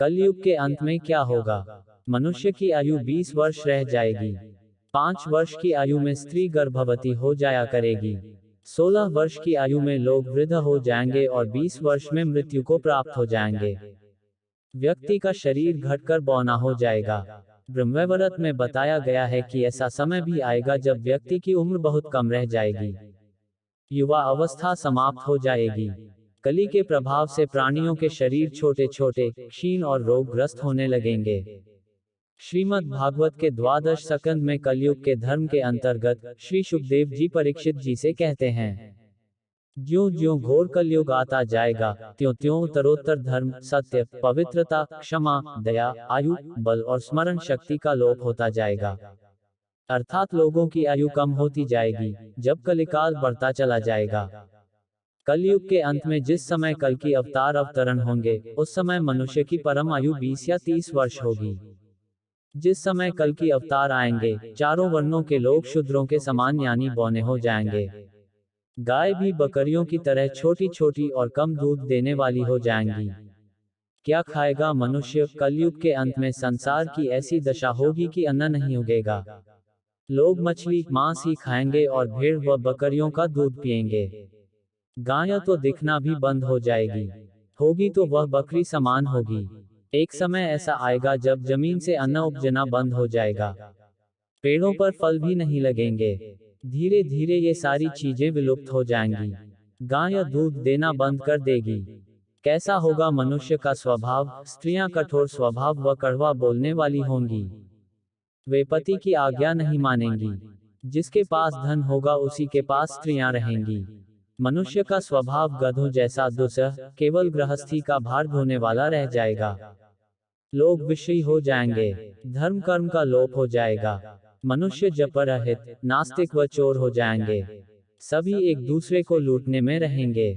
कलयुग के अंत में क्या होगा? मनुष्य की आयु 20 वर्ष रह जाएगी। 5 वर्ष की आयु में स्त्री गर्भवती हो जाया करेगी। 16 वर्ष की आयु में लोग वृद्ध हो जाएंगे और 20 वर्ष में मृत्यु को प्राप्त हो जाएंगे। व्यक्ति का शरीर घटकर बौना हो जाएगा। ब्रह्मवैवर्त में बताया गया है कि ऐसा समय भी आएगा जब व्यक्ति की उम्र बहुत कम रह जाएगी। युवा अवस्था समाप्त हो जाएगी। कली के प्रभाव से प्राणियों के शरीर छोटे छोटे, क्षीण और रोगग्रस्त होने लगेंगे। श्रीमद् भागवत के 12 स्कंद में कलयुग के धर्म के अंतर्गत श्री सुखदेव जी परीक्षित जी से कहते हैं, ज्यों ज्यों घोर कलयुग आता जाएगा, त्यों त्यों उत्तरोत्तर धर्म, सत्य, पवित्रता, क्षमा, दया, आयु, बल और स्मरण शक्ति का लोप होता जाएगा। अर्थात लोगों की आयु कम होती जाएगी, जब कलिकाल बढ़ता चला जाएगा। कलयुग के अंत में जिस समय कल की अवतार अवतरण होंगे, उस समय मनुष्य की परम आयु 20 या 30 वर्ष होगी। जिस समय कल की अवतार आएंगे, चारों वर्णों के लोग शूद्रों के समान यानी बौने हो जाएंगे। गाय भी बकरियों की तरह छोटी छोटी और कम दूध देने वाली हो जाएंगी। क्या खाएगा मनुष्य? कलयुग के अंत में संसार की ऐसी दशा होगी कि अन्न नहीं उगेगा। लोग मछली, मांस ही खाएंगे और भेड़ व बकरियों का दूध पिएंगे। गाय तो दिखना भी बंद हो जाएगी। होगी तो वह बकरी समान होगी। एक समय ऐसा आएगा जब जमीन से अन्न उपजना बंद हो जाएगा। पेड़ों पर फल भी नहीं लगेंगे। धीरे धीरे ये सारी चीजें विलुप्त हो जाएंगी। गाय दूध देना बंद कर देगी। कैसा होगा मनुष्य का स्वभाव? स्त्रियां कठोर स्वभाव व कड़वा बोलने वाली होंगी। वे पति की आज्ञा नहीं मानेंगी। जिसके पास धन होगा उसी के पास स्त्रियां रहेंगी। मनुष्य का स्वभाव गधों जैसा दुस्सह, केवल गृहस्थी का भार ढोने वाला रह जाएगा। लोग विषयी हो जाएंगे। धर्म कर्म का लोप हो जाएगा। मनुष्य जपरहित, नास्तिक व चोर हो जाएंगे। सभी एक दूसरे को लूटने में रहेंगे।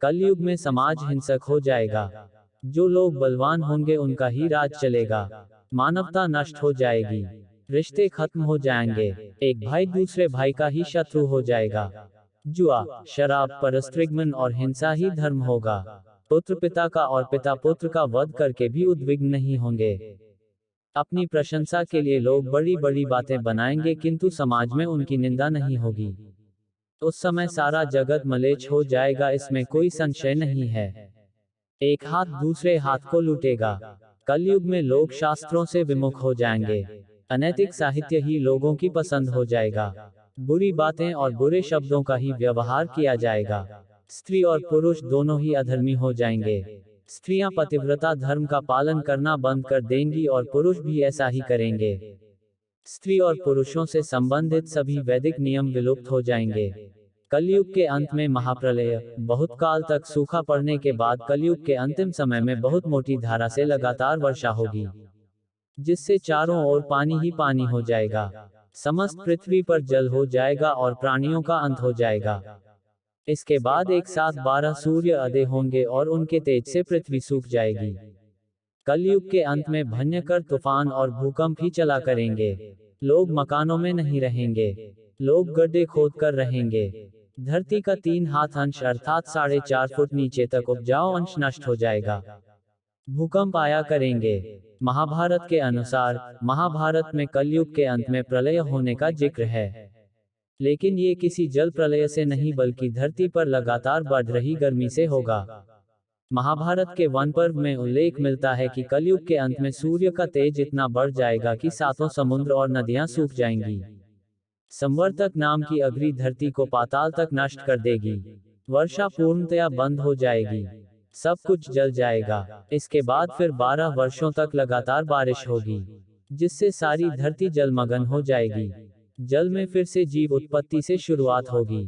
कलयुग में समाज हिंसक हो जाएगा। जो लोग बलवान होंगे उनका ही राज चलेगा। मानवता नष्ट हो जाएगी। रिश्ते खत्म हो जाएंगे। एक भाई दूसरे भाई का ही शत्रु हो जाएगा। जुआ, शराब, परस्त्रीगमन और हिंसा ही धर्म होगा। पुत्र पिता का और पिता पुत्र का वध करके भी उद्विग्न नहीं होंगे। अपनी प्रशंसा के लिए लोग बड़ी बड़ी बातें बनाएंगे किंतु समाज में उनकी निंदा नहीं होगी। उस समय सारा जगत मलेच्छ हो जाएगा, इसमें कोई संशय नहीं है। एक हाथ दूसरे हाथ को लूटेगा। कलयुग में लोग शास्त्रों से विमुख हो जाएंगे। अनैतिक साहित्य ही लोगों की पसंद हो जाएगा। बुरी बातें और बुरे शब्दों का ही व्यवहार किया जाएगा। स्त्री और पुरुष दोनों ही अधर्मी हो जाएंगे। स्त्रियां पतिव्रता धर्म का पालन करना बंद कर देंगी और पुरुष भी ऐसा ही करेंगे। स्त्री और पुरुषों से संबंधित सभी वैदिक नियम विलुप्त हो जाएंगे। कलयुग के अंत में महाप्रलय, बहुत काल तक सूखा पड़ने के बाद कलयुग के अंतिम समय में बहुत मोटी धारा से लगातार वर्षा होगी, जिससे चारों ओर पानी ही पानी हो जाएगा। समस्त पृथ्वी पर जल हो जाएगा और प्राणियों का अंत हो जाएगा। इसके बाद एक साथ 12 सूर्य उदय होंगे और उनके तेज से पृथ्वी सूख जाएगी। कलयुग के अंत में भयंकर तूफान और भूकंप ही चला करेंगे। लोग मकानों में नहीं रहेंगे। लोग गड्ढे खोद कर रहेंगे। धरती का 3 हाथ अंश अर्थात 4.5 फुट नीचे तक उपजाऊ अंश नष्ट हो जाएगा। भूकंप आया करेंगे। महाभारत के अनुसार, महाभारत में कलयुग के अंत में प्रलय होने का जिक्र है, लेकिन ये किसी जल प्रलय से नहीं बल्कि धरती पर लगातार बढ़ रही गर्मी से होगा। महाभारत के वन पर्व में उल्लेख मिलता है कि कलयुग के अंत में सूर्य का तेज इतना बढ़ जाएगा कि 7 समुद्र और नदियां सूख जाएंगी। संवर्तक नाम की अग्नि धरती को पाताल तक नष्ट कर देगी। वर्षा पूर्णतया बंद हो जाएगी। सब कुछ जल जाएगा। इसके बाद फिर 12 वर्षों तक लगातार बारिश होगी, जिससे सारी धरती जलमग्न हो जाएगी। जल में फिर से जीव उत्पत्ति से शुरुआत होगी।